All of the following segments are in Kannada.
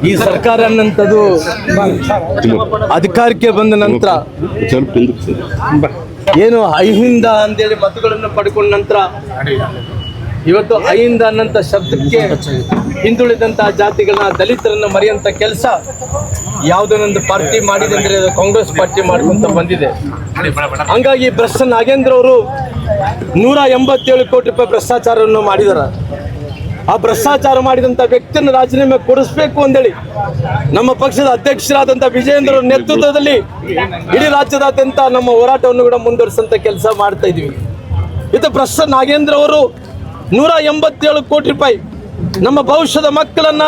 ಈ ಸರ್ಕಾರ ಅನ್ನಂಥದ್ದು ಅಧಿಕಾರಕ್ಕೆ ಬಂದ ನಂತರ ಏನು ಅಹಿಂದ ಅಂತೇಳಿ ಮತಗಳನ್ನು ಪಡ್ಕೊಂಡ ನಂತರ ಇವತ್ತು ಅಹಿಂದ ಅನ್ನಂತ ಶಬ್ದಕ್ಕೆ ಹಿಂದುಳಿದಂತಹ ಜಾತಿಗಳನ್ನ ದಲಿತರನ್ನ ಮರೆಯಂತ ಕೆಲಸ ಯಾವುದನ್ನೊಂದು ಪಾರ್ಟಿ ಮಾಡಿದೆ ಅಂದ್ರೆ ಅದು ಕಾಂಗ್ರೆಸ್ ಪಾರ್ಟಿ ಮಾಡ್ಕೊಂತ ಬಂದಿದೆ. ಹಂಗಾಗಿ ಭ್ರಷ್ಟ ನಾಗೇಂದ್ರ ಅವರು 187 ಕೋಟಿ ರೂಪಾಯಿ ಭ್ರಷ್ಟಾಚಾರವನ್ನು ಮಾಡಿದಾರ. ಆ ಭ್ರಷ್ಟಾಚಾರ ಮಾಡಿದಂತ ವ್ಯಕ್ತಿಯನ್ನು ರಾಜೀನಾಮೆ ಕೊಡಿಸ್ಬೇಕು ಅಂತೇಳಿ ನಮ್ಮ ಪಕ್ಷದ ಅಧ್ಯಕ್ಷರಾದಂತ ವಿಜಯೇಂದ್ರ ಅವರ ನೇತೃತ್ವದಲ್ಲಿ ಇಡೀ ರಾಜ್ಯದಾದ್ಯಂತ ನಮ್ಮ ಹೋರಾಟವನ್ನು ಕೂಡ ಮುಂದುವರಿಸಂತ ಕೆಲಸ ಮಾಡ್ತಾ ಇದೀವಿ. ಇದು ಭ್ರಷ್ಟ ನಾಗೇಂದ್ರ ಅವರು 187 ಕೋಟಿ ರೂಪಾಯಿ ನಮ್ಮ ಭವಿಷ್ಯದ ಮಕ್ಕಳನ್ನ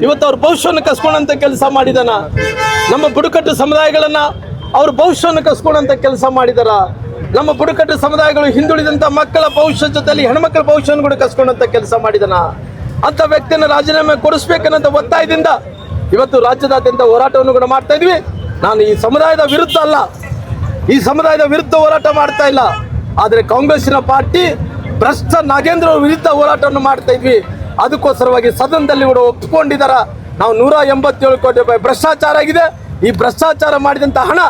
ಇವತ್ತು ಅವ್ರ ಭವಿಷ್ಯವನ್ನು ಕಸ್ಕೊಂಡಂತ ಕೆಲಸ ಮಾಡಿದಾನ. ನಮ್ಮ ಬುಡಕಟ್ಟು ಸಮುದಾಯಗಳನ್ನ ಅವ್ರ ಭವಿಷ್ಯವನ್ನು ಕಸ್ಕೊಂಡಂತ ಕೆಲಸ ಮಾಡಿದಾರ. ನಮ್ಮ ಬುಡಕಟ್ಟು ಸಮುದಾಯಗಳು ಹಿಂದುಳಿದಂತ ಮಕ್ಕಳ ಭವಿಷ್ಯ ಜೊತೆಲಿ ಹೆಣ್ಮಕ್ಳ ಭವಿಷ್ಯವನ್ನು ಕೂಡ ಕಸ್ಕೊಂಡಂತ ಕೆಲಸ ಮಾಡಿದಾನ. ಅಂತ ವ್ಯಕ್ತಿಯನ್ನು ರಾಜೀನಾಮೆ ಕೊಡಿಸ್ಬೇಕನ್ನಂತ ಒತ್ತಾಯದಿಂದ ಇವತ್ತು ರಾಜ್ಯದಾದ್ಯಂತ ಹೋರಾಟವನ್ನು ಕೂಡ ಮಾಡ್ತಾ ಇದ್ವಿ. ನಾನು ಈ ಸಮುದಾಯದ ವಿರುದ್ಧ ಅಲ್ಲ, ಈ ಸಮುದಾಯದ ವಿರುದ್ಧ ಹೋರಾಟ ಮಾಡ್ತಾ ಇಲ್ಲ. ಆದರೆ ಕಾಂಗ್ರೆಸ್ಸಿನ ಪಾರ್ಟಿ ಭ್ರಷ್ಟ ನಾಗೇಂದ್ರ ವಿರುದ್ಧ ಹೋರಾಟವನ್ನು ಮಾಡ್ತಾ ಇದ್ವಿ. ಅದಕ್ಕೋಸ್ಕರವಾಗಿ ಸದನದಲ್ಲಿ ಕೂಡ ಒಪ್ಪಿಕೊಂಡಿದ್ದಾರ. ನಾವು 187 ಕೋಟಿ ರೂಪಾಯಿ ಭ್ರಷ್ಟಾಚಾರ ಆಗಿದೆ. ಈ ಭ್ರಷ್ಟಾಚಾರ ಮಾಡಿದಂತ ಹಣ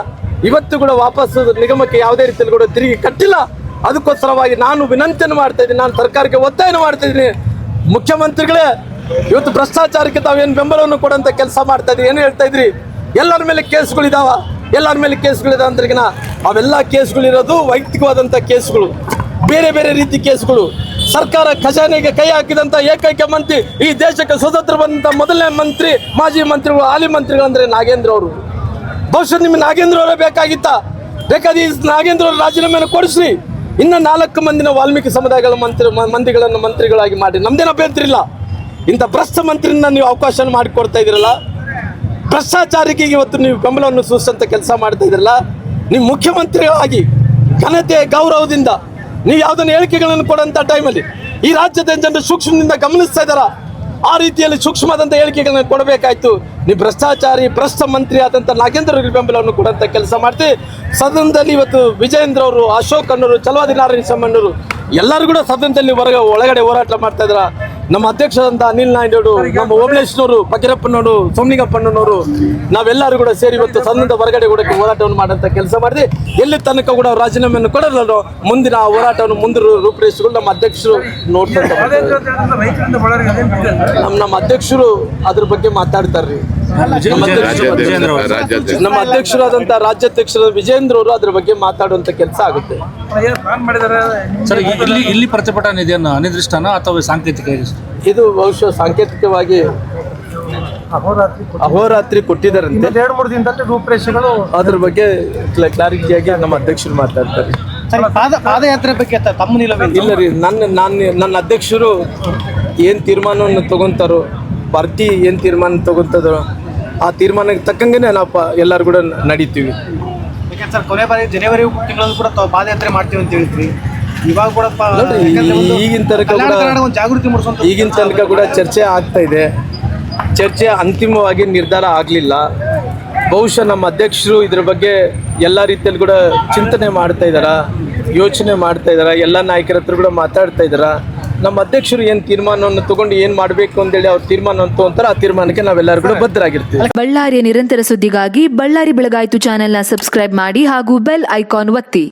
ಇವತ್ತು ಕೂಡ ವಾಪಸ್ ನಿಗಮಕ್ಕೆ ಯಾವುದೇ ರೀತಿಯಲ್ಲಿ ಕೂಡ ತಿರುಗಿ ಕಟ್ಟಿಲ್ಲ. ಅದಕ್ಕೋಸ್ಕರವಾಗಿ ನಾನು ವಿನಂತಿಯನ್ನು ಮಾಡ್ತಾ ಇದ್ದೀನಿ, ನಾನು ಸರ್ಕಾರಕ್ಕೆ ಒತ್ತಾಯನ ಮಾಡ್ತಾ ಇದ್ದೀನಿ. ಮುಖ್ಯಮಂತ್ರಿಗಳೇ, ಇವತ್ತು ಭ್ರಷ್ಟಾಚಾರಕ್ಕೆ ತಾವೇನು ಬೆಂಬಲವನ್ನು ಕೊಡುವಂತ ಕೆಲಸ ಮಾಡ್ತಾ ಇದ್ರಿ, ಏನು ಹೇಳ್ತಾ ಇದ್ರಿ? ಎಲ್ಲರ ಮೇಲೆ ಕೇಸ್ಗಳಿದಾವ, ಎಲ್ಲರ ಮೇಲೆ ಕೇಸ್ಗಳಿದಾವ ಅಂದ್ರಿಗಿನ ಅವೆಲ್ಲ ಕೇಸ್ಗಳಿರೋದು ವೈಯಕ್ತಿಕವಾದಂಥ ಕೇಸ್ಗಳು, ಬೇರೆ ಬೇರೆ ರೀತಿ ಕೇಸ್ಗಳು. ಸರ್ಕಾರ ಖಜಾನೆಗೆ ಕೈ ಹಾಕಿದಂತ ಏಕೈಕ ಮಂತ್ರಿ, ಈ ದೇಶಕ್ಕೆ ಸ್ವತಂತ್ರ ಬಂದಂತ ಮೊದಲನೇ ಮಂತ್ರಿ, ಮಾಜಿ ಮಂತ್ರಿಗಳು, ಹಾಲಿ ಮಂತ್ರಿಗಳಂದ್ರೆ ನಾಗೇಂದ್ರ ಅವರು. ಬಹುಶಃ ನಿಮ್ಗೆ ನಾಗೇಂದ್ರ ಅವರೇ ಬೇಕಾಗಿತ್ತ? ಬೇಕಾದ್ರೆ ಈ ನಾಗೇಂದ್ರ ಅವರು ರಾಜೀನಾಮೆಯನ್ನು ಕೊಡಿಸ್ರಿ. ಇನ್ನು 4 ಮಂದಿನ ವಾಲ್ಮೀಕಿ ಸಮುದಾಯಗಳ ಮಂದಿಗಳನ್ನು ಮಂತ್ರಿಗಳಾಗಿ ಮಾಡಿ, ನಮ್ದೇನು ಅಭ್ಯಂತರ ಇಲ್ಲ. ಇಂಥ ಭ್ರಷ್ಟ ಮಂತ್ರಿನ ನೀವು ಅವಕಾಶ ಮಾಡಿಕೊಡ್ತಾ ಇದ್ದೀರಲ್ಲ, ಭ್ರಷ್ಟಾಚಾರಕ್ಕೆ ಇವತ್ತು ನೀವು ಬೆಂಬಲವನ್ನು ಸೂಚಿಸಂತ ಕೆಲಸ ಮಾಡ್ತಾ ಇದ್ರಲ್ಲ. ನೀವು ಮುಖ್ಯಮಂತ್ರಿಗಳಾಗಿ ಘನತೆ ಗೌರವದಿಂದ ನೀವು ಯಾವುದನ್ನು ಹೇಳಿಕೆಗಳನ್ನು ಕೊಡುವಂಥ ಟೈಮಲ್ಲಿ ಈ ರಾಜ್ಯದ ಜನರು ಸೂಕ್ಷ್ಮದಿಂದ ಗಮನಿಸ್ತಾ ಇದ್ದಾರ. ಆ ರೀತಿಯಲ್ಲಿ ಸೂಕ್ಷ್ಮವಾದಂಥ ಹೇಳಿಕೆಗಳನ್ನು ಕೊಡಬೇಕಾಯ್ತು. ನೀವು ಭ್ರಷ್ಟಾಚಾರಿ ಭ್ರಷ್ಟ ಮಂತ್ರಿ ಆದಂಥ ನಾಗೇಂದ್ರ ಅವರಿಗೆ ಬೆಂಬಲವನ್ನು ಕೊಡುವಂಥ ಕೆಲಸ ಮಾಡ್ತೀವಿ. ಸದನದಲ್ಲಿ ಇವತ್ತು ವಿಜಯೇಂದ್ರ ಅವರು, ಅಶೋಕ್ ಅನ್ನೋರು, ಚಲವಾದಿ ನಾರಾಯಣ ಸ್ವಾಮಣ್ಣವರು ಎಲ್ಲರೂ ಕೂಡ ಸದನದಲ್ಲಿ ಒಳಗಡೆ ಹೋರಾಟ ಮಾಡ್ತಾ ಇದ್ರ. ನಮ್ಮ ಅಧ್ಯಕ್ಷರಾದಂಥ ಅನಿಲ್ ನಾಯ್ಡು, ನಮ್ಮ ಓಬಳೇಶ್ನವರು, ಫಕೀರಪ್ಪನವರು, ಸೋಮಲಿಂಗಪ್ಪನವರು, ನಾವೆಲ್ಲರೂ ಕೂಡ ಸೇರಿ ಇವತ್ತು ಸದನದ ಹೊರಗಡೆ ಕೂಡ ಹೋರಾಟವನ್ನು ಮಾಡೋಂಥ ಕೆಲಸ ಮಾಡಿದ್ವಿ. ಎಲ್ಲಿ ತನಕ ಕೂಡ ರಾಜೀನಾಮೆಯನ್ನು ಕೊಡಲು ಮುಂದಿನ ಹೋರಾಟವನ್ನು ಮುಂದೆ ರೂಪುರೇಷೆಗಳು ನಮ್ಮ ಅಧ್ಯಕ್ಷರು ನೋಡ್ತಾರೆ. ನಮ್ಮ ಅಧ್ಯಕ್ಷರು ಅದ್ರ ಬಗ್ಗೆ ಮಾತಾಡ್ತಾರ್ರಿ. ನಮ್ಮ ಅಧ್ಯಕ್ಷರಾದಂಥ ರಾಜ್ಯಾಧ್ಯಕ್ಷರಾದ ವಿಜಯೇಂದ್ರ ಅವರು ಅದ್ರ ಬಗ್ಗೆ ಮಾತಾಡುವಂತ ಕೆಲಸ ಆಗುತ್ತೆ. ಸರ್, ಇಲ್ಲಿ ಪ್ರತಿಭಟನೆ ಇದೆಯನ್ನ ಅನಿರ್ದಿಷ್ಟನ ಅಥವಾ ಸಾಂಕೇತಿಕ? ಇದು ಬಹುಶಃ ಸಾಂಕೇತಿಕವಾಗಿ ಅಹೋರಾತ್ರಿ ಕೊಟ್ಟಿದ್ದಾರಂತೆ. 2-3 ದಿನದಲ್ಲಿ ರೂಪರೇಷೆಗಳು ಅದ್ರ ಬಗ್ಗೆ ಕ್ಲಾರಿಟಿಯಾಗಿ ನಮ್ಮ ಅಧ್ಯಕ್ಷರು ಮಾತಾಡ್ತಾರೆ. ಪಾದಯಾತ್ರೆ ಬಗ್ಗೆ ತಮ್ಮ ನಿಲುವು ಇಲ್ಲ ರೀ, ನನ್ನ ಅಧ್ಯಕ್ಷರು ಏನು ತೀರ್ಮಾನವನ್ನು ತಗೊಂತಾರೋ, ಪಾರ್ಟಿ ಏನು ತೀರ್ಮಾನ ತಗೊಂತದೋ ಆ ತೀರ್ಮಾನಕ್ಕೆ ತಕ್ಕಂಗೆ ನಾವು ಎಲ್ಲರೂ ಕೂಡ ನಡೀತೀವಿ. ಸರ್, ಕೊನೆ ಬಾರಿ ಜನವರಿ ತಿಂಗಳಲ್ಲಿ ಕೂಡ ಪಾದಯಾತ್ರೆ ಮಾಡ್ತೀವಿ ಅಂತ ಹೇಳ್ತೀವಿ. ಇವಾಗ ಕೂಡ ಈಗಿನ ಜಾಗೃತಿ ಮೂಡಿಸುವಂತ ಈಗಿನ ತನಕ ಕೂಡ ಚರ್ಚೆ ಆಗ್ತಾ ಇದೆ. ಚರ್ಚೆ ಅಂತಿಮವಾಗಿ ನಿರ್ಧಾರ ಆಗಲಿಲ್ಲ. ಬಹುಶಃ ನಮ್ಮ ಅಧ್ಯಕ್ಷರು ಇದ್ರ ಬಗ್ಗೆ ಎಲ್ಲ ರೀತಿಯಲ್ಲಿ ಕೂಡ ಚಿಂತನೆ ಮಾಡ್ತಾ ಇದ್ದಾರ, ಯೋಚನೆ ಮಾಡ್ತಾ ಇದ್ದಾರ, ಎಲ್ಲ ನಾಯಕರ ಹತ್ರ ಕೂಡ ಮಾತಾಡ್ತಾ ಇದ್ದಾರ. ನಮ್ಮ ಅಧ್ಯಕ್ಷರು ಏನು ತೀರ್ಮಾನವನ್ನು ತಗೊಂಡು ಏನು ಮಾಡಬೇಕು ಅಂತೇಳಿ ಅವ್ರ ತೀರ್ಮಾನವನ್ನು ತಗೊಂತಾರೆ. ಆ ತೀರ್ಮಾನಕ್ಕೆ ನಾವೆಲ್ಲರೂ ಕೂಡ ಬದ್ಧರಾಗಿರ್ತೀವಿ. ಬಳ್ಳಾರಿಯ ನಿರಂತರ ಸುದ್ದಿಗಾಗಿ ಬಳ್ಳಾರಿ ಬೆಳಗಾಯಿತು ಚಾನೆಲ್ನ ಸಬ್ಸ್ಕ್ರೈಬ್ ಮಾಡಿ ಹಾಗೂ ಬೆಲ್ ಐಕಾನ್ ಒತ್ತಿ.